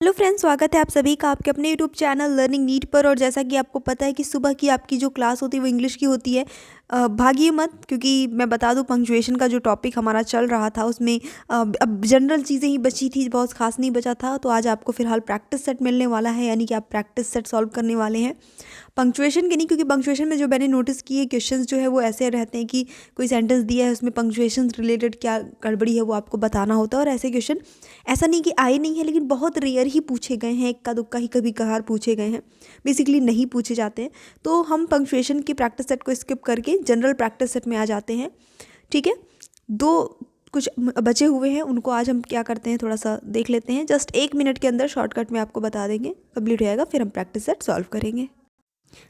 Hello friends, स्वागत है आप सभी का आपके अपने यूट्यूब चैनल लर्निंग नीट पर। और जैसा कि आपको पता है कि सुबह की आपकी जो क्लास होती है वो इंग्लिश की होती है। भागिए मत, क्योंकि मैं बता दूं पंक्चुएशन का जो टॉपिक हमारा चल रहा था उसमें अब जनरल चीज़ें ही बची थी, बहुत खास नहीं बचा था। तो आज आपको फिलहाल प्रैक्टिस सेट मिलने वाला है, यानी कि आप प्रैक्टिस सेट सॉल्व करने वाले हैं पंक्चुएशन के नहीं, क्योंकि पंक्चुएशन में जो मैंने नोटिस किए क्वेश्चंस जो है वो ऐसे रहते हैं कि कोई सेंटेंस दिया है उसमें पंक्चुएशन रिलेटेड क्या गड़बड़ी है वो आपको बताना होता है। और ऐसे क्वेश्चन ऐसा नहीं कि आए नहीं है, लेकिन बहुत रेयर ही पूछे गए हैं, इक्का दुक्का ही कभी कभार पूछे गए हैं, बेसिकली नहीं पूछे जाते हैं। तो हम पंक्चुएशन की प्रैक्टिस सेट को स्किप करके जनरल प्रैक्टिस सेट में आ जाते हैं। ठीक है, दो कुछ बचे हुए हैं, उनको आज हम क्या करते हैं थोड़ा सा देख लेते हैं। जस्ट 1 मिनट के अंदर शॉर्टकट में आपको बता देंगे, कंप्लीट हो जाएगा, फिर हम प्रैक्टिस सेट सॉल्व करेंगे।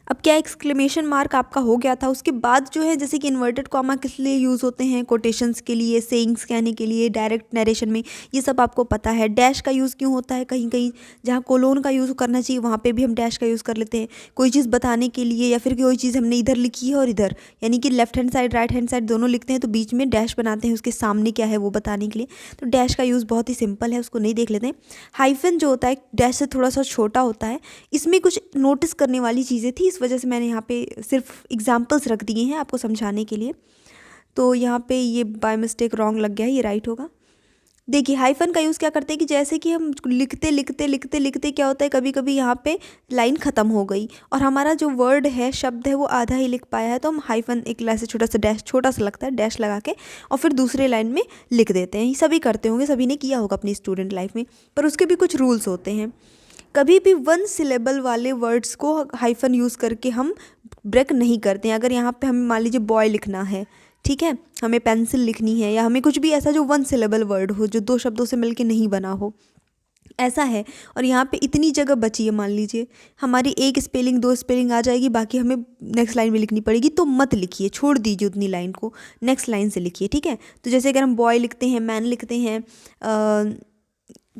अब क्या एक्सक्लेमेशन मार्क आपका हो गया था, उसके बाद जो है जैसे कि इन्वर्टेड कॉमा किस लिए यूज़ होते हैं, कोटेशंस के लिए, सेइंग्स कहने के लिए, डायरेक्ट नरेशन में, ये सब आपको पता है। डैश का यूज़ क्यों होता है, कहीं कहीं जहाँ कोलोन का यूज़ करना चाहिए वहाँ पे भी हम डैश का यूज़ कर लेते हैं, कोई चीज़ बताने के लिए, या फिर कोई चीज़ हमने इधर लिखी है और इधर, यानी कि left hand side right hand side दोनों लिखते हैं तो बीच में डैश बनाते हैं, उसके सामने क्या है वो बताने के लिए। तो डैश का यूज़ बहुत ही सिंपल है, उसको नहीं देख लेते हैं। हाइफन जो होता है डैश से थोड़ा सा छोटा होता है, इसमें कुछ नोटिस करने वाली चीज़ें थी, इस वजह से मैंने यहाँ पे सिर्फ एग्जांपल्स रख दिए हैं आपको समझाने के लिए। तो यहाँ पे ये बाय मिस्टेक रॉन्ग लग गया है, ये राइट होगा। देखिए हाइफन का यूज़ क्या करते हैं कि जैसे कि हम लिखते लिखते लिखते लिखते क्या होता है, कभी कभी यहाँ पे लाइन ख़त्म हो गई और हमारा जो वर्ड है, शब्द है, वो आधा ही लिख पाया है, तो हम हाइफन एक ऐसे छोटा सा डैश, छोटा सा लगता है, डैश लगा के और फिर दूसरे लाइन में लिख देते हैं। ये सभी करते होंगे, सभी ने किया होगा अपनी स्टूडेंट लाइफ में, पर उसके भी कुछ रूल्स होते हैं। कभी भी वन सिलेबल वाले वर्ड्स को हाइफन यूज़ करके हम ब्रेक नहीं करते हैं। अगर यहाँ पे हमें मान लीजिए बॉय लिखना है, ठीक है, हमें पेंसिल लिखनी है, या हमें कुछ भी ऐसा जो वन सिलेबल वर्ड हो, जो दो शब्दों से मिलके नहीं बना हो, ऐसा है, और यहाँ पे इतनी जगह बची है, मान लीजिए हमारी एक स्पेलिंग दो स्पेलिंग आ जाएगी, बाकी हमें नेक्स्ट लाइन में लिखनी पड़ेगी, तो मत लिखिए, छोड़ दीजिए उतनी लाइन को, नेक्स्ट लाइन से लिखिए। ठीक है, तो जैसे अगर हम बॉय लिखते हैं, मैन लिखते हैं,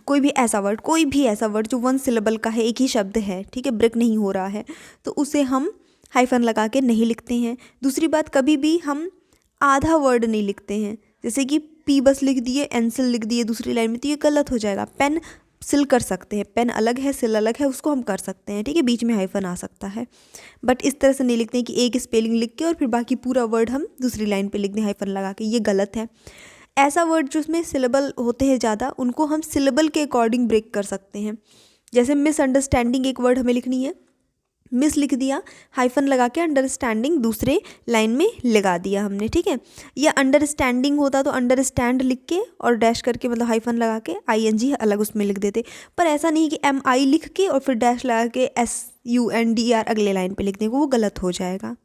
कोई भी ऐसा वर्ड जो वन सिलेबल का है, एक ही शब्द है, ठीक है, ब्रेक नहीं हो रहा है, तो उसे हम हाइफन लगा के नहीं लिखते हैं। दूसरी बात, कभी भी हम आधा वर्ड नहीं लिखते हैं, जैसे कि पी बस लिख दिए, एंसिल लिख दिए दूसरी लाइन में, तो ये गलत हो जाएगा। पेन सिल कर सकते हैं, पेन अलग है, सिल अलग है, उसको हम कर सकते हैं, ठीक है, बीच में हाइफन आ सकता है, बट इस तरह से नहीं लिखते हैं कि एक स्पेलिंग लिख के और फिर बाकी पूरा वर्ड हम दूसरी लाइन पे लिख दें हाइफन लगा के, ये गलत है। ऐसा वर्ड जो उसमें सिलेबल होते हैं ज़्यादा, उनको हम सिलेबल के अकॉर्डिंग ब्रेक कर सकते हैं। जैसे मिसअंडरस्टैंडिंग एक वर्ड हमें लिखनी है, मिस लिख दिया, हाइफन लगा के अंडरस्टैंडिंग दूसरे लाइन में लगा दिया हमने, ठीक है। या अंडरस्टैंडिंग होता तो अंडरस्टैंड लिख के और डैश करके, मतलब हाइफन लगा के ING अलग उसमें लिख देते, पर ऐसा नहीं कि MI लिख के और फिर डैश लगा के SUNDER अगले लाइन पे लिख देंगे, वो गलत हो जाएगा।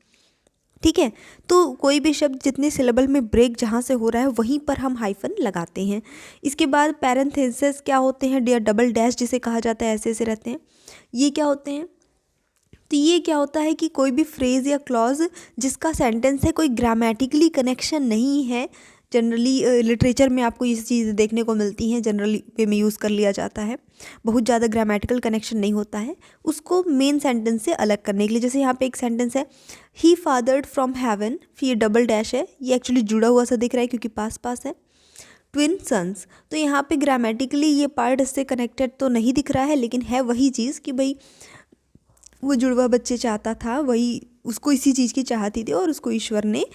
ठीक है, तो कोई भी शब्द जितने सिलेबल में ब्रेक जहाँ से हो रहा है वहीं पर हम हाइफन लगाते हैं। इसके बाद पैरेंथेसिस क्या होते हैं, या डबल डैश जिसे कहा जाता है, ऐसे ऐसे रहते हैं। ये क्या होते हैं, तो ये क्या होता है कि कोई भी फ्रेज़ या क्लॉज जिसका सेंटेंस है, कोई ग्रामेटिकली कनेक्शन नहीं है, जनरली लिटरेचर में आपको ये चीज़ें देखने को मिलती हैं, जनरली वे में यूज़ कर लिया जाता है, बहुत ज़्यादा ग्रामेटिकल कनेक्शन नहीं होता है, उसको मेन सेंटेंस से अलग करने के लिए। जैसे यहाँ पे एक सेंटेंस है, ही फादर्ड फ्रॉम हेवन, फिर ये डबल डैश है, ये एक्चुअली जुड़ा हुआ सा दिख रहा है क्योंकि पास पास है, ट्विन सन्स, तो यहाँ पे ग्रामेटिकली ये पार्ट इससे कनेक्टेड तो नहीं दिख रहा है, लेकिन है वही चीज़ कि भाई वो जुड़वा बच्चे चाहता था, वही उसको इसी चीज़ की चाहती थी, और उसको ईश्वर ने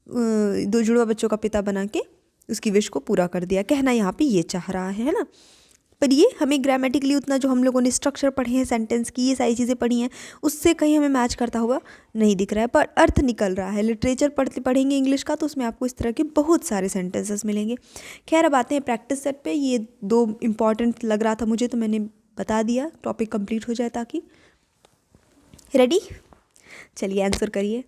दो जुड़वा बच्चों का पिता बना के उसकी विश को पूरा कर दिया, कहना यहाँ पे ये चाह रहा है ना। पर ये हमें ग्रामेटिकली उतना जो हम लोगों ने स्ट्रक्चर पढ़े हैं सेंटेंस की, ये सारी चीज़ें पढ़ी हैं, उससे कहीं हमें मैच करता हुआ नहीं दिख रहा है, पर अर्थ निकल रहा है। लिटरेचर पढ़ेंगे इंग्लिश का तो उसमें आपको इस तरह के बहुत सारे सेंटेंसेस मिलेंगे। खैर, अब आते हैं प्रैक्टिस सेट पे। ये दो इम्पॉर्टेंट लग रहा था मुझे, तो मैंने बता दिया, टॉपिक कंप्लीट हो जाए ताकि। रेडी, चलिए आंसर करिए।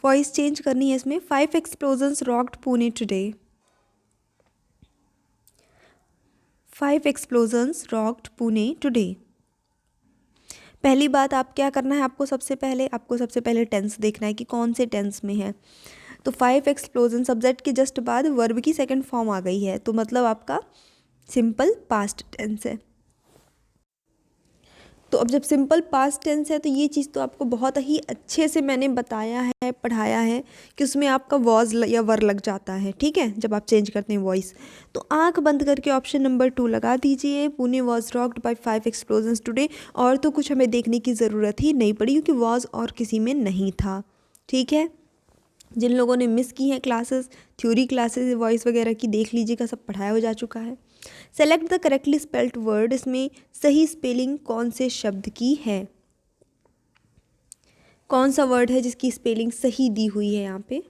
वॉइस चेंज करनी है इसमें। 5 explosions rocked Pune today. 5 explosions rocked Pune today. पहली बात, आप क्या करना है, आपको सबसे पहले टेंस देखना है कि कौन से टेंस में है। तो 5 एक्सप्लोजन सब्जेक्ट के जस्ट बाद वर्ब की सेकंड फॉर्म आ गई है, तो मतलब आपका सिंपल पास्ट टेंस है। तो अब जब सिंपल पास्ट टेंस है तो ये चीज़ तो आपको बहुत ही अच्छे से मैंने बताया है, पढ़ाया है कि उसमें आपका वॉज या वर लग जाता है, ठीक है, जब आप चेंज करते हैं वॉइस। तो आंख बंद करके ऑप्शन नंबर 2 लगा दीजिए। Pune was rocked by 5 explosions today. और तो कुछ हमें देखने की ज़रूरत ही नहीं पड़ी क्योंकि वॉज और किसी में नहीं था, ठीक है। जिन लोगों ने मिस की हैं क्लासेस, थ्योरी क्लासेस वॉइस वगैरह की, देख लीजिएगा, सब पढ़ाया हो जा चुका है। Select the correctly spelled word, इसमें सही स्पेलिंग कौन से शब्द की है, कौन सा वर्ड है जिसकी स्पेलिंग सही दी हुई है यहाँ पे।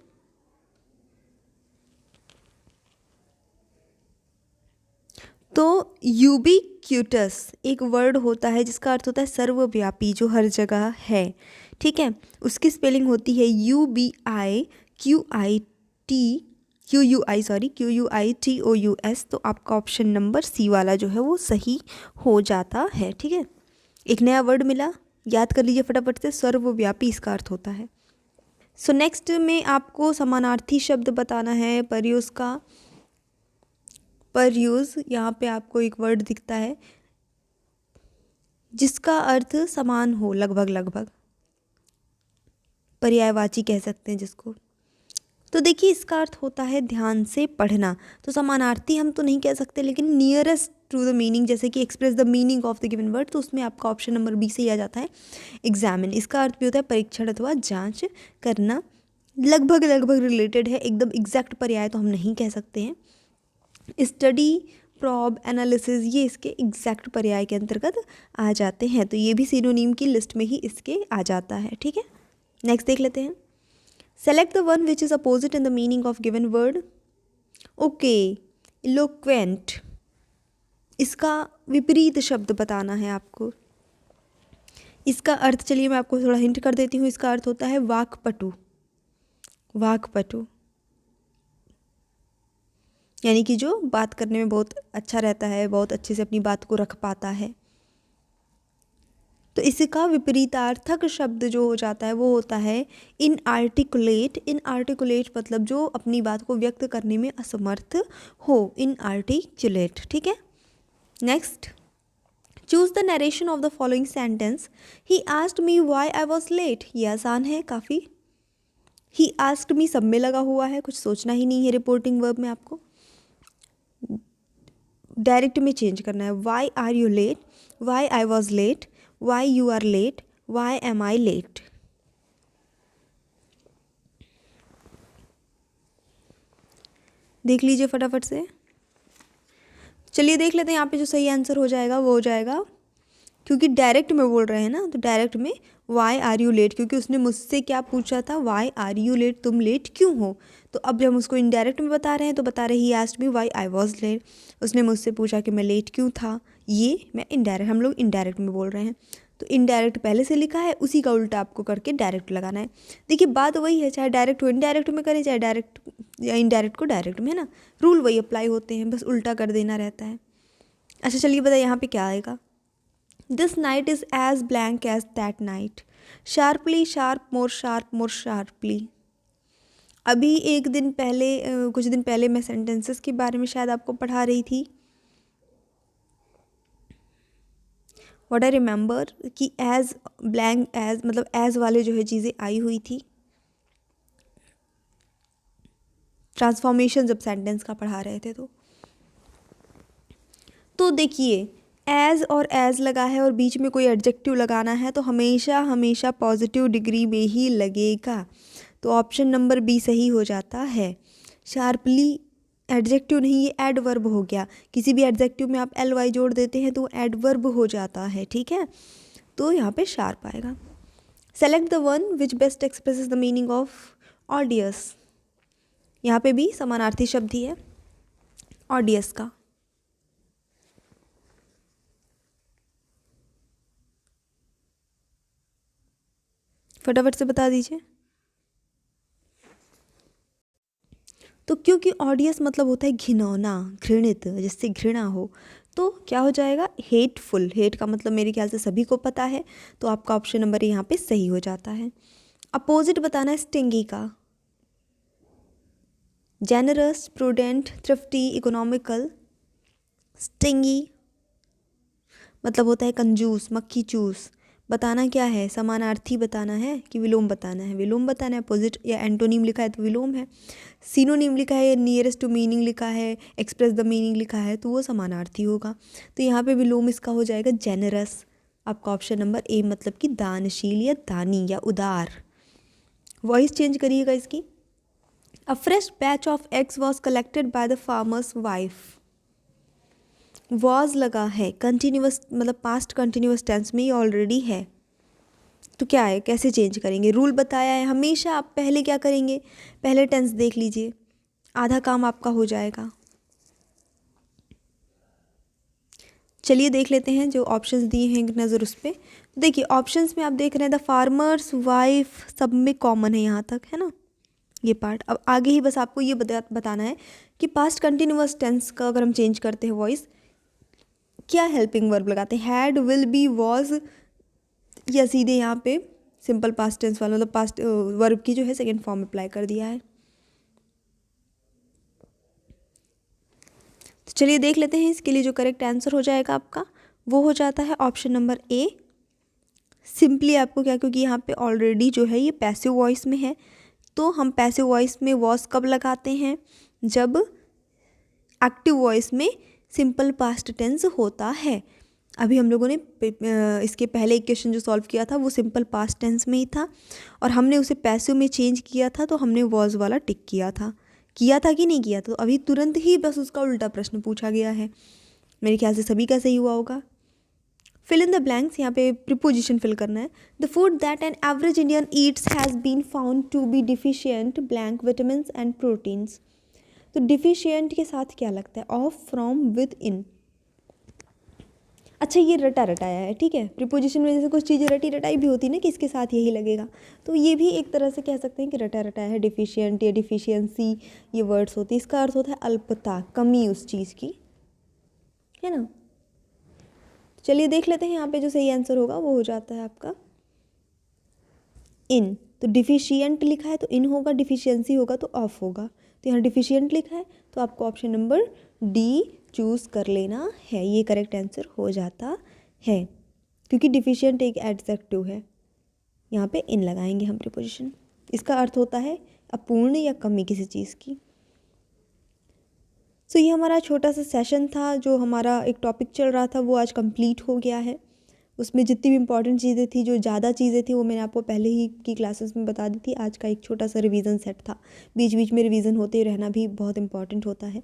तो यूबिक्यूटस एक वर्ड होता है जिसका अर्थ होता है सर्वव्यापी, जो हर जगह है, ठीक है। उसकी स्पेलिंग होती है QUITOUS। तो आपका ऑप्शन नंबर सी वाला जो है वो सही हो जाता है, ठीक है। एक नया वर्ड मिला, याद कर लीजिए फटाफट से, सर्वव्यापी इसका अर्थ होता है। सो नेक्स्ट में आपको समानार्थी शब्द बताना है परयूस का। परयूस, यहाँ पे आपको एक वर्ड दिखता है जिसका अर्थ समान हो, लगभग लगभग पर्यायवाची कह सकते हैं जिसको। तो देखिए इसका अर्थ होता है ध्यान से पढ़ना। तो समानार्थी हम तो नहीं कह सकते, लेकिन नियरेस्ट टू द मीनिंग, जैसे कि express the meaning of the given word, तो उसमें आपका ऑप्शन नंबर बी से ही आ जाता है एग्जामिन। इसका अर्थ भी होता है परीक्षण अथवा जांच करना। लगभग लगभग रिलेटेड है, एकदम एग्जैक्ट पर्याय तो हम नहीं कह सकते हैं। स्टडी, प्रॉब, एनालिसिस, ये इसके एग्जैक्ट पर्याय के अंतर्गत आ जाते हैं। तो ये भी सिनोनिम की लिस्ट में ही इसके आ जाता है, ठीक है। नेक्स्ट देख लेते हैं। Select the one which is opposite in the meaning of given word. Okay, eloquent, इसका विपरीत शब्द बताना है आपको। इसका अर्थ चलिए मैं आपको थोड़ा हिंट कर देती हूँ। इसका अर्थ होता है वाक्पटु। वाक्पटु यानी कि जो बात करने में बहुत अच्छा रहता है, बहुत अच्छे से अपनी बात को रख पाता है। तो इसका विपरीतार्थक शब्द जो हो जाता है वो होता है इनआर्टिकुलेट। इनआर्टिकुलेट मतलब जो अपनी बात को व्यक्त करने में असमर्थ हो, इनआर्टिकुलेट, ठीक है। Next, choose the narration of the following sentence. He asked me why I was late. ये आसान है काफ़ी। ही आस्क्ड मी सब में लगा हुआ है, कुछ सोचना ही नहीं है रिपोर्टिंग वर्ब में आपको। डायरेक्ट में चेंज करना है। Why are you late, why I was late, why you are late, why am I late. देख लीजिए फटाफट से। चलिए देख लेते हैं यहाँ पे जो सही आंसर हो जाएगा वो हो जाएगा, क्योंकि डायरेक्ट में बोल रहे हैं ना, तो डायरेक्ट में वाई आर यू लेट, क्योंकि उसने मुझसे क्या पूछा था, वाई आर यू लेट, तुम लेट क्यों हो। तो अब जब हम उसको इनडायरेक्ट में बता रहे हैं तो बता रहे he asked me why I was late. उसने मुझसे पूछा कि मैं लेट क्यों था। ये मैं इनडायरेक्ट, हम लोग इनडायरेक्ट में बोल रहे हैं। तो इनडायरेक्ट पहले से लिखा है, उसी का उल्टा आपको करके डायरेक्ट लगाना है। देखिए बात वही है, चाहे डायरेक्ट हो इनडायरेक्ट में करें, चाहे डायरेक्ट या इनडायरेक्ट को डायरेक्ट में, है ना, रूल वही अप्लाई होते हैं, बस उल्टा कर देना रहता है। अच्छा चलिए बताइए यहाँ पे क्या आएगा। This night is as blank as that night. Sharply, sharp, more sharp, more sharply. अभी एक दिन पहले, कुछ दिन पहले मैं सेंटेंसेस के बारे में शायद आपको पढ़ा रही थी। व्हाट आई रिमेंबर कि एज ब्लैंक एज मतलब एज वाले जो है चीज़ें आई हुई थी। ट्रांसफॉर्मेशन जब सेंटेंस का पढ़ा रहे थे तो देखिए एज और एज लगा है और बीच में कोई एडजेक्टिव लगाना है तो हमेशा हमेशा पॉजिटिव डिग्री में ही लगेगा। तो ऑप्शन नंबर बी सही हो जाता है। शार्पली एडजेक्टिव नहीं, ये एडवर्ब हो गया। किसी भी एडजेक्टिव में आप एल वाई जोड़ देते हैं तो एडवर्ब हो जाता है, ठीक है। तो यहाँ पे शार्प आएगा। Select the one which best expresses the meaning of ऑडियस। यहाँ पे भी समानार्थी शब्द ही है ऑडियस का। फटाफट से बता दीजिए। तो क्योंकि ऑडियस मतलब होता है घिनौना, घृणित, जिससे घृणा हो, तो क्या हो जाएगा, हेटफुल। हेट का मतलब मेरे ख्याल से सभी को पता है, तो आपका ऑप्शन नंबर यहाँ पे सही हो जाता है। अपोजिट बताना है स्टिंगी का। Generous, prudent, thrifty, economical, stingy मतलब होता है कंजूस, मक्खी चूस। बताना क्या है, समानार्थी बताना है कि विलोम बताना है? विलोम बताना है। अपोजिट या एंटोनीम लिखा है तो विलोम है। सिनोनिम लिखा है या नियरेस्ट टू मीनिंग लिखा है, एक्सप्रेस द मीनिंग लिखा है तो वो समानार्थी होगा। तो यहाँ पे विलोम इसका हो जाएगा जेनरस। आपका ऑप्शन नंबर ए मतलब कि दानशील या दानी या उदार। वॉइस चेंज करिएगा इसकी। अ fresh batch of eggs was collected by the farmer's wife. Was लगा है, कंटिन्यूस मतलब पास्ट कंटिन्यूस टेंस में ही ऑलरेडी है, तो क्या है, कैसे चेंज करेंगे? रूल बताया है, हमेशा आप पहले क्या करेंगे, पहले टेंस देख लीजिए, आधा काम आपका हो जाएगा। चलिए देख लेते हैं जो ऑप्शंस दिए हैं, एक नज़र उस पर। देखिए ऑप्शंस में आप देख रहे हैं द फार्मर्स वाइफ, सब में कॉमन है यहाँ तक, है ना ये पार्ट। अब आगे ही बस आपको ये बताना है कि पास्ट कंटिन्यूअस टेंस का अगर हम चेंज करते हैं वॉइस, क्या हेल्पिंग वर्ब लगाते हैं, हैड, विल बी, वॉज, या सीधे यहाँ पे सिंपल पास्ट टेंस वाला मतलब पास्ट वर्ब की जो है सेकेंड फॉर्म अप्लाई कर दिया है। तो चलिए देख लेते हैं इसके लिए जो करेक्ट आंसर हो जाएगा आपका वो हो जाता है ऑप्शन नंबर ए। सिंपली आपको क्या, क्योंकि यहाँ पे ऑलरेडी जो है ये पैसिव वॉइस में है, तो हम पैसिव वॉइस में वॉज कब लगाते हैं, जब एक्टिव वॉइस में सिंपल पास्ट टेंस होता है। अभी हम लोगों ने इसके पहले एक क्वेश्चन जो सॉल्व किया था वो सिंपल पास्ट टेंस में ही था और हमने उसे पैसिव में चेंज किया था, तो हमने वॉज वाला टिक किया था कि नहीं किया था। तो अभी तुरंत ही बस उसका उल्टा प्रश्न पूछा गया है। मेरे ख्याल से सभी का सही हुआ होगा। फिल इन द ब्लैंक्स, यहाँ पे प्रीपोजिशन फिल करना है। The food that an average Indian eats has been found to be deficient blank vitamins and proteins. तो डिफिशियंट के साथ क्या लगता है, ऑफ, फ्रॉम, विद, इन। अच्छा ये रटा रटाया है, ठीक है। प्रीपोजिशन में जैसे कुछ चीज़ें रटी रटाई भी होती है ना कि इसके साथ यही लगेगा, तो ये भी एक तरह से कह सकते हैं कि रटा रटाया है। डिफिशियंट या डिफिशियंसी ये वर्ड्स होती है, इसका अर्थ होता है अल्पता, कमी उस चीज़ की, है ना। चलिए देख लेते हैं यहाँ पे जो सही आंसर होगा वो हो जाता है आपका इन। तो डिफिशियंट लिखा है तो इन होगा, डिफिशियंसी होगा तो ऑफ होगा। तो यहाँ डिफिशियंट लिखा है तो आपको ऑप्शन नंबर डी चूज़ कर लेना है, ये करेक्ट आंसर हो जाता है, क्योंकि डिफिशियंट एक एडजेक्टिव है। यहाँ पे इन लगाएंगे हम प्रीपोजिशन, इसका अर्थ होता है अपूर्ण या कमी किसी चीज़ की। सो ये हमारा छोटा सा सेशन था, जो हमारा एक टॉपिक चल रहा था वो आज कंप्लीट हो गया है। उसमें जितनी भी इंपॉर्टेंट चीज़ें थी, जो ज़्यादा चीज़ें थी, वो मैंने आपको पहले ही की क्लासेस में बता दी थी। आज का एक छोटा सा रिवीजन सेट था, बीच बीच में रिवीजन होते रहना भी बहुत इंपॉर्टेंट होता है।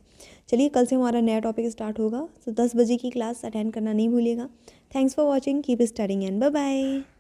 चलिए कल से हमारा नया टॉपिक स्टार्ट होगा, तो 10 बजे की क्लास अटेंड करना नहीं भूलिएगा। Thanks for watching, keep studying and bye bye.